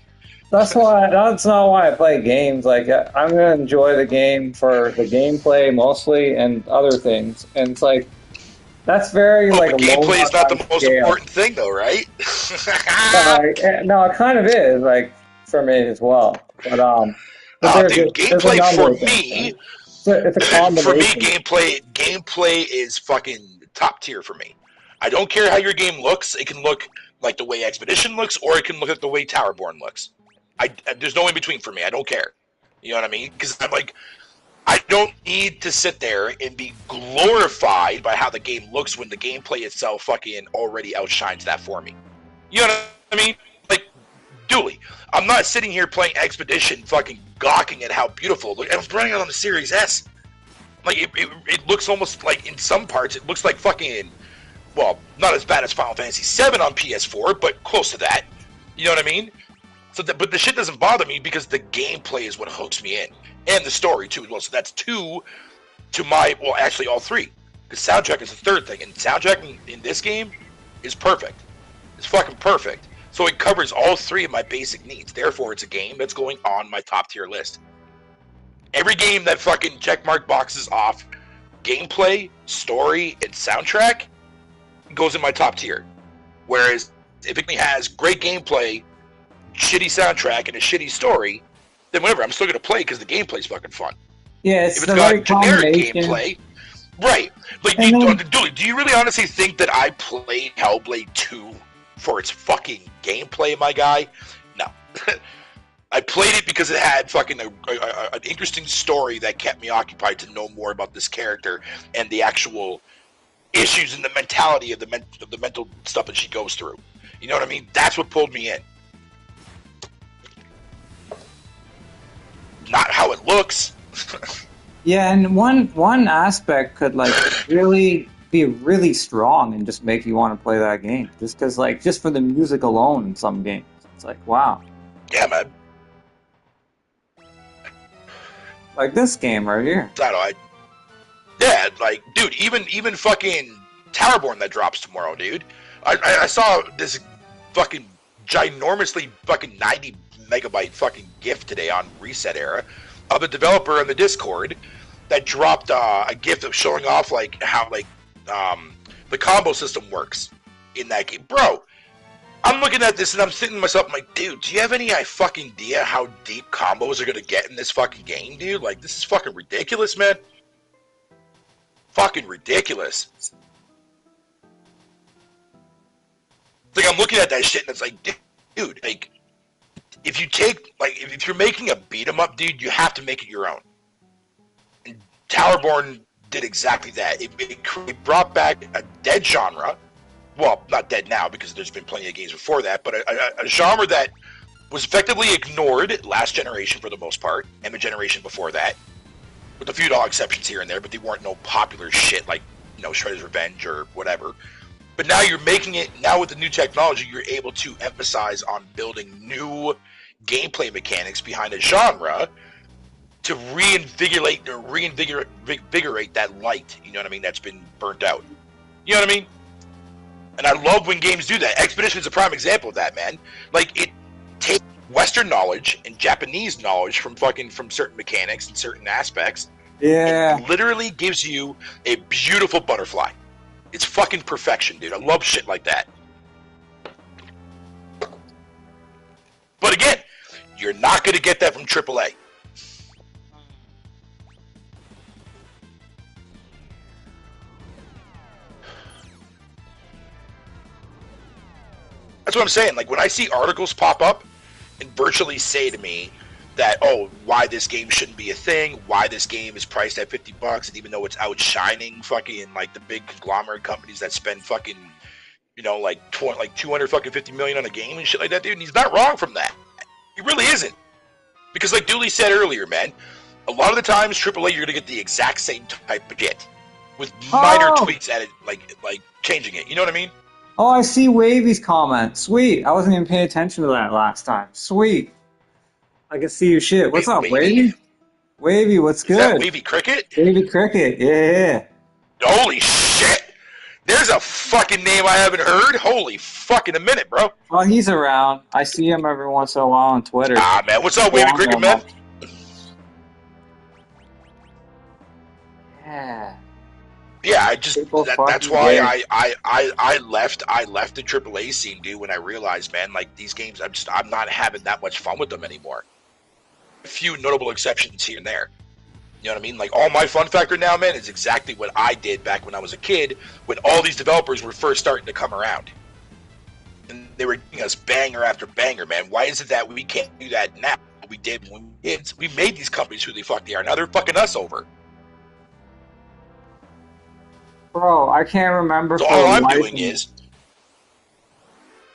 That's not why I play games. Like, I'm gonna enjoy the game for the gameplay mostly and other things. And it's like that's very like but gameplay is not the most important thing, though, right? No, it kind of is like for me as well. But dude, gameplay for me, it's a combination. For me, gameplay is fucking top tier for me. I don't care how your game looks. It can look like the way Expedition looks, or it can look like the way Towerborn looks. There's no in between for me. I don't care. You know what I mean? Because I'm like, I don't need to sit there and be glorified by how the game looks when the gameplay itself fucking already outshines that for me. You know what I mean? Like, duly. I'm not sitting here playing Expedition fucking gawking at how beautiful it looks. I was running it on the Series S. Like, it looks almost like, in some parts, it looks like fucking, well, not as bad as Final Fantasy VII on PS4, but close to that. You know what I mean? But the shit doesn't bother me because the gameplay is what hooks me in. And the story, too, as well. So that's two to actually all three. Because soundtrack is the third thing. And soundtrack in this game is perfect. It's fucking perfect. So it covers all three of my basic needs. Therefore, it's a game that's going on my top tier list. Every game that fucking checkmark boxes off gameplay, story, and soundtrack goes in my top tier. Whereas if it has great gameplay, shitty soundtrack, and a shitty story, then whatever, I'm still going to play because the gameplay's fucking fun. Yeah, if it's got generic gameplay, right. Like, do you really honestly think that I played Hellblade 2 for its fucking gameplay, my guy? No. I played it because it had fucking an interesting story that kept me occupied to know more about this character and the actual issues and the mentality of the mental stuff that she goes through. You know what I mean? That's what pulled me in. Not how it looks. Yeah, and one aspect could like really be really strong and just make you want to play that game. Just because, like, just for the music alone in some games, it's like, wow. Yeah, man. Like this game right here. Yeah, like, dude, even fucking Towerborn that drops tomorrow, dude. I saw this fucking ginormously fucking 90 megabyte fucking GIF today on Reset Era of a developer in the Discord that dropped a GIF of showing off like how like the combo system works in that game. Bro, I'm looking at this and I'm thinking to myself, I'm like, dude, do you have any fucking idea how deep combos are gonna get in this fucking game, dude? Like, this is fucking ridiculous, man. Fucking ridiculous. Like, I'm looking at that shit and it's like, dude, like, if you're making a beat 'em up, dude, you have to make it your own. Towerborn did exactly that. It brought back a dead genre. Well, not dead now because there's been plenty of games before that, but a genre that was effectively ignored last generation for the most part, and the generation before that, with a few dollar exceptions here and there, but they weren't no popular shit like, Shredder's Revenge or whatever. But now you're making it, now with the new technology, you're able to emphasize on building new gameplay mechanics behind a genre to reinvigorate that light, that's been burnt out. You know what I mean? And I love when games do that. Expedition is a prime example of that, man. Like, it takes Western knowledge and Japanese knowledge from certain mechanics and certain aspects. Yeah. It literally gives you a beautiful butterfly. It's fucking perfection, dude. I love shit like that. But again, you're not going to get that from AAA. That's what I'm saying. Like, when I see articles pop up and virtually say to me that, oh, why this game shouldn't be a thing, why this game is priced at $50, and even though it's outshining fucking, like, the big conglomerate companies that spend fucking, like 250 million on a game and shit like that, dude, and he's not wrong from that. He really isn't. Because like Dooley said earlier, man, a lot of the times, AAA, you're going to get the exact same type of shit with minor tweaks at it, like changing it. You know what I mean? Oh, I see Wavy's comment. Sweet. I wasn't even paying attention to that last time. Sweet. I can see your shit. What's up, Wavy? Wavy, what's good? Is that Wavy Cricket? Wavy Cricket, yeah. Holy shit! There's a fucking name I haven't heard. Holy fucking a minute, bro. Oh, he's around. I see him every once in a while on Twitter. Ah, man. What's up, Wavy Cricket, man? Yeah. Yeah, that's why I left the AAA scene, dude, when I realized, man, like, these games, I'm not having that much fun with them anymore. A few notable exceptions here and there. You know what I mean? Like, all my fun factor now, man, is exactly what I did back when I was a kid, when all these developers were first starting to come around. And they were giving us banger after banger, man. Why is it that we can't do that now? We did when we did. We made these companies who the fuck they are. Now they're fucking us over. Bro, I can't remember. So all I'm doing is...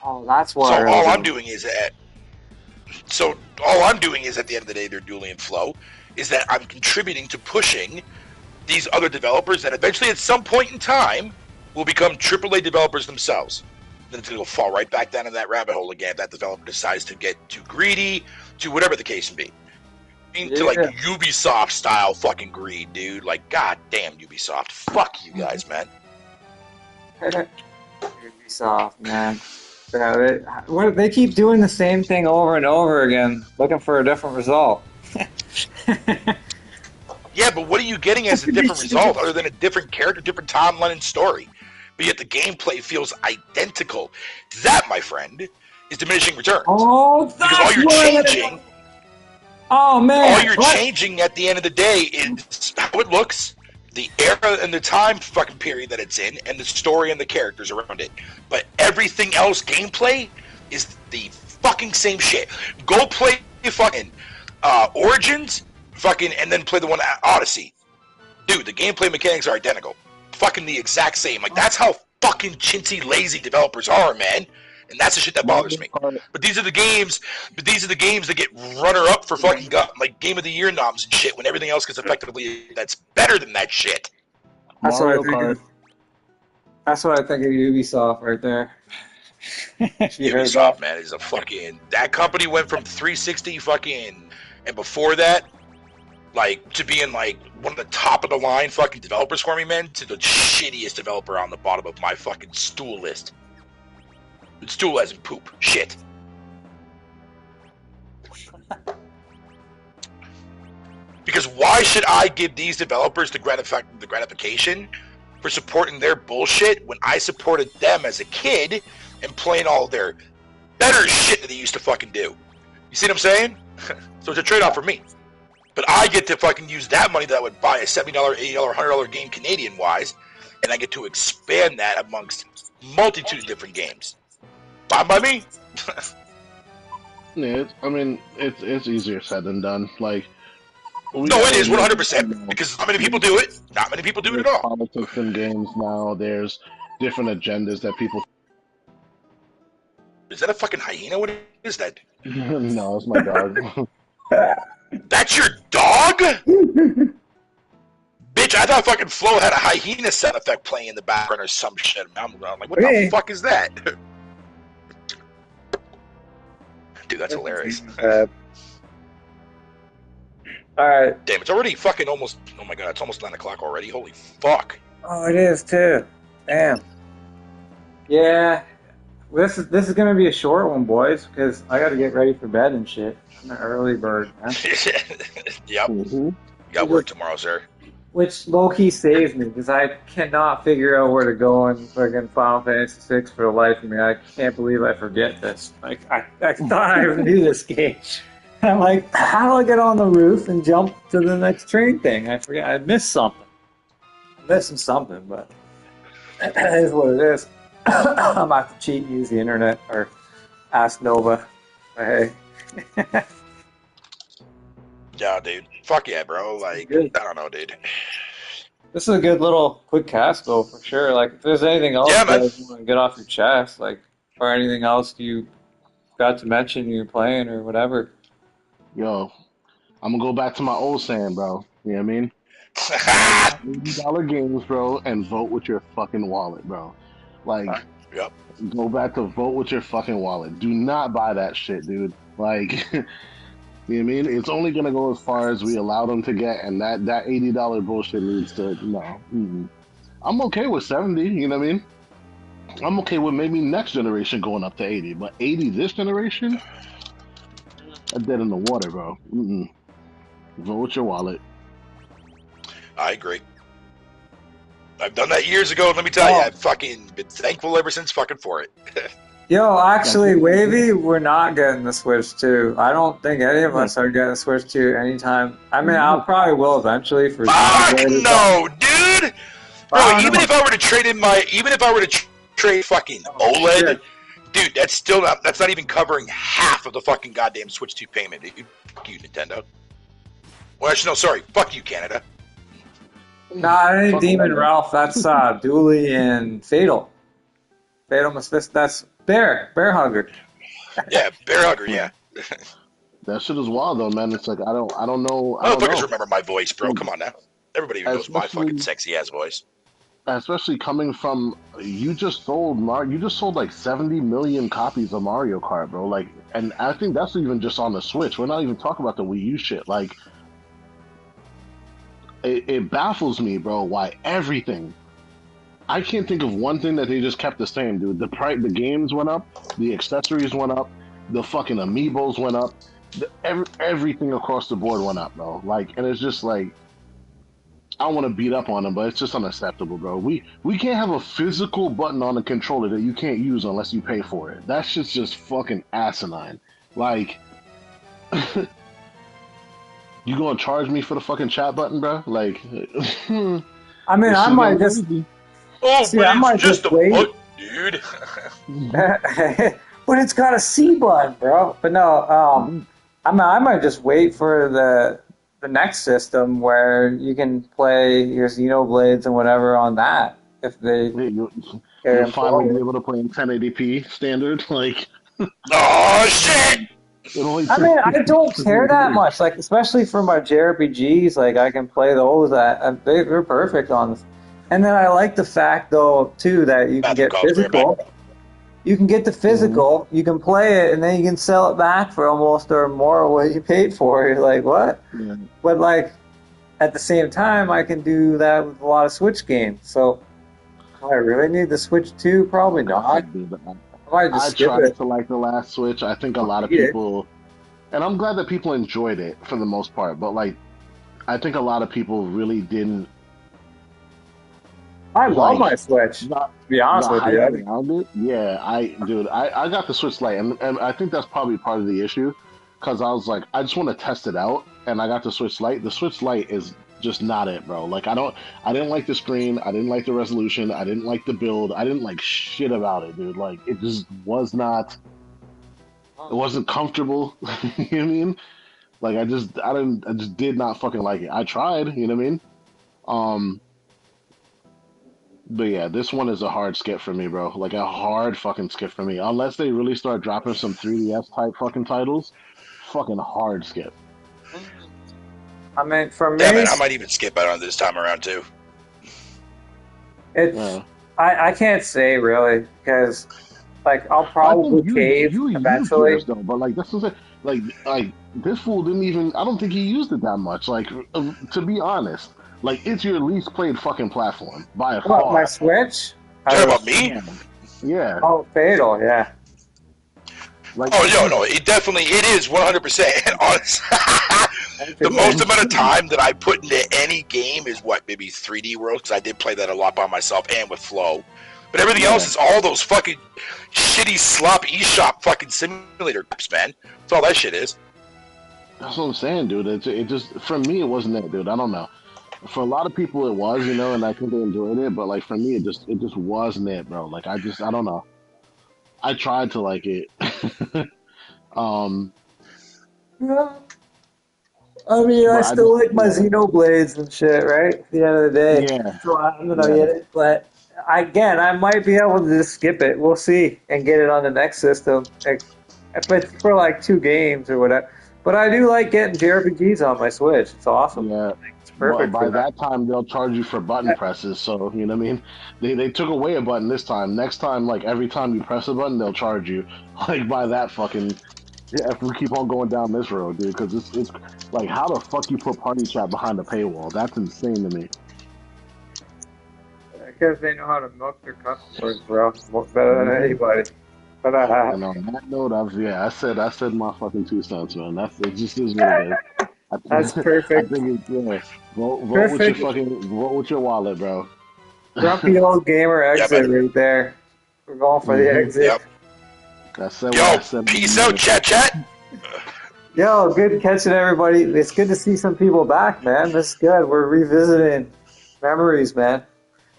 Oh, that's what... So all I'm doing is at the end of the day, they're Dooley and Flow, is that I'm contributing to pushing these other developers that eventually at some point in time will become AAA developers themselves. Then it's going to fall right back down in that rabbit hole again if that developer decides to get too greedy, to whatever the case may be. To like Ubisoft style fucking greed, dude. Like, goddamn Ubisoft. Fuck you guys, man. Ubisoft, man. Yeah, they keep doing the same thing over and over again, looking for a different result. Yeah, but what are you getting as a different result other than a different character, different timeline and story? But yet the gameplay feels identical. That, my friend, is diminishing returns. Oh, that's because all you're changing... Oh, man. All you're changing at the end of the day is how it looks, the era and the time fucking period that it's in, and the story and the characters around it. But everything else, gameplay, is the fucking same shit. Go play fucking Origins, fucking, and then play the one Odyssey. Dude, the gameplay mechanics are identical. Fucking the exact same. Like, that's how fucking chintzy, lazy developers are, man. And that's the shit that bothers me. But these are the games that get runner-up for fucking like Game of the Year noms and shit when everything else gets effectively that's better than that shit. That's what I think of Ubisoft right there. Ubisoft, man, is a fucking... That company went from 360 fucking... And before that, like, to being, like, one of the top-of-the-line fucking developers for me, man, to the shittiest developer on the bottom of my fucking stool list. Stool as in poop. Shit. Because why should I give these developers the gratification for supporting their bullshit when I supported them as a kid and playing all their better shit that they used to fucking do? You see what I'm saying? So it's a trade-off for me. But I get to fucking use that money that I would buy a $70, $80, $100 game Canadian-wise, and I get to expand that amongst multitude of different games. Fine by me. Yeah, I mean, it's easier said than done. Like, No, it is 100% because not many people do it. Not many people do it at all. Politics in games now. There's different agendas that people. Is that a fucking hyena? What is that? No, it's my dog. That's your dog? Bitch, I thought fucking Flo had a hyena sound effect playing in the background or some shit. I'm like, what the fuck is that? Dude, that's hilarious. Alright. Damn, it's already fucking almost. Oh my god, it's almost 9 o'clock already. Holy fuck. Oh, it is too. Damn. Yeah. This is gonna be a short one, boys, because I gotta get ready for bed and shit. I'm an early bird, man. Yep. Mm-hmm. You got work tomorrow, sir. Which low-key saves me, because I cannot figure out where to go in fucking Final Fantasy VI for the life of me. I can't believe I forget this. Like, I thought I knew this game. I'm like, how do I get on the roof and jump to the next train thing? I forget. I missed something. I'm missing something, but it is what it is. I'm going to have to cheat and use the internet or ask Nova. But hey. Yeah, dude. Fuck yeah, bro. Like, Good. I don't know, dude. This is a good little quick cast, though, for sure. Like, if there's anything else Yeah, that you want to get off your chest, like, or anything else you got to mention you're playing or whatever. Yo, I'm gonna go back to my old saying, bro. You know what I mean? $80 games, bro, and vote with your fucking wallet, bro. Like, Yep. go back to vote with your fucking wallet. Do not buy that shit, dude. Like, you know what I mean? It's only gonna go as far as we allow them to get, and that $80 bullshit needs to no. Mm-mm. I'm okay with 70. You know what I mean? I'm okay with maybe next generation going up to 80, but 80 this generation, that's dead in the water, bro. Mm-mm. Vote with your wallet. I agree. I've done that years ago, and let me tell you, I've fucking been thankful ever since fucking for it. Yo, actually, Wavy, we're not getting the Switch 2. I don't think any of us are getting the Switch 2 anytime. I mean, I'll probably will eventually for. Fuck no, dude. Bro, even if I were to trade trade fucking OLED, shit. dude, that's not even covering half of the fucking goddamn Switch 2 payment, dude. Fuck you, Nintendo. Well, actually, no, sorry. Fuck you, Canada. Nah, that ain't Demon Ralph. That's Dooley and Fatal. Fatal Mist. That's Bear Hugger. Yeah, Bear Hugger, yeah. That shit is wild though, man. It's like I don't know. Motherfuckers remember my voice, bro. Come on now. Everybody knows my Especially- fucking sexy ass voice. Especially coming from you just sold like 70 million copies of Mario Kart, bro. Like, and I think that's even just on the Switch. We're not even talking about the Wii U shit. Like, it baffles me, bro. Why everything? I can't think of one thing that they just kept the same, dude. The games went up, the accessories went up, the fucking amiibos went up, everything across the board went up, bro. Like, and it's just like, I don't want to beat up on them, but it's just unacceptable, bro. We can't have a physical button on the controller that you can't use unless you pay for it. That shit's just fucking asinine. Like, you gonna charge me for the fucking chat button, bro? Like, I mean, I might just. Oh, See, but I might it's just just a wait. book, dude. But it's got a C button, bro. But no, I might just wait for the next system where you can play your Xenoblades and whatever on that. If they you'll finally be able to play in 1080p standard. Like, Oh shit! I mean, I don't care that much. Like, especially for my JRPGs, like I can play those. They're perfect on this. And then I like the fact, though, too, that you can get physical. You can get the physical, you can play it, and then you can sell it back for almost or more of what you paid for. You're like, what? Yeah. But, like, at the same time, I can do that with a lot of Switch games. So, do I really need the Switch 2? Probably not. I might just I skip tried it. to like the last Switch. I think a lot of people, and I'm glad that people enjoyed it for the most part, but, like, I think a lot of people really didn't. I love my Switch, to be honest with you. Yeah, I got the Switch Lite, and I think that's probably part of the issue, because I was like, I just want to test it out, and I got the Switch Lite. The Switch Lite is just not it, bro. Like, I didn't like the screen, I didn't like the resolution, I didn't like the build, I didn't like shit about it, dude. Like, it just was not, it wasn't comfortable, you know what I mean? Like I just did not fucking like it. I tried, you know what I mean? But yeah, this one is a hard skip for me, bro. Like a hard fucking skip for me. Unless they really start dropping some 3DS type fucking titles, fucking hard skip. I mean, for me, Yeah, man, I might even skip out on this time around too. it's Yeah. I can't say really because like I'll probably cave you eventually. yours though, but like this was it. Like this fool didn't even. I don't think he used it that much. Like to be honest, like it's your least played fucking platform by a What, far. my Switch? Talking about me? Yeah. Oh, Fatal, yeah. Like, Oh no, it is 100%. And honest, the most amount of time that I put into any game is what, maybe 3D World, because I did play that a lot by myself and with Flow. But everything else is all those fucking shitty slop eShop fucking simulator games, man. That's all that shit is. That's what I'm saying, dude. It just for me it wasn't it, dude. I don't know. For a lot of people it was, you know, and I think they enjoyed it. But like for me, it just wasn't it, bro. Like I don't know. I tried to like it. Yeah. I mean, I still like my Xenoblades and shit, right? At the end of the day. Yeah. So I'm gonna get it, but I might be able to just skip it. We'll see and get it on the next system. If it's for like 2 games or whatever. But I do like getting JRPGs on my Switch. It's awesome. Yeah. It's perfect. By that time they'll charge you for button presses, so you know what I mean? They took away a button this time. Next time, like every time you press a button, they'll charge you. Like by that fucking if we keep on going down this road, dude, because it's like how the fuck you put party chat behind a paywall? That's insane to me. Because they know how to milk their customers, bro. Milk better than anybody. But And on that note, I said my fucking 2 cents, man. It just is what it is. That's perfect. I think vote Perfect. vote with your wallet, bro. Grumpy old gamer exit right there. We're going for the exit. Yep. I said Yo, what I said. peace out, chat. Yo, good catching everybody. It's good to see some people back, man. This is good. We're revisiting memories, man.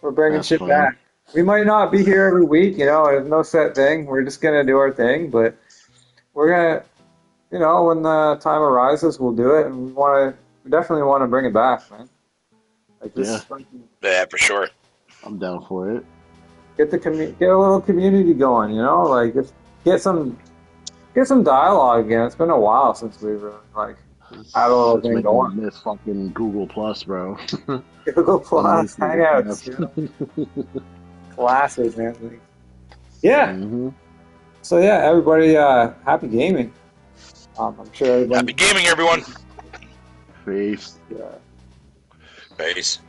We're bringing That's shit fun. back. We might not be here every week, you know, there's no set thing. We're just going to do our thing, but we're going to, you know, when the time arises, we'll do it. And we definitely want to bring it back, man. Like this is fucking, Yeah, for sure. I'm down for it. get a little community going, you know, like just get some dialogue again. It's been a while since we were like had a little thing going. This fucking Google Plus, bro. Google Plus Hangouts, you know? Classic, man. Like, yeah. Mm-hmm. So yeah, everybody, happy gaming. I'm sure everybody. Happy gaming, everyone. Peace. Yeah. Peace.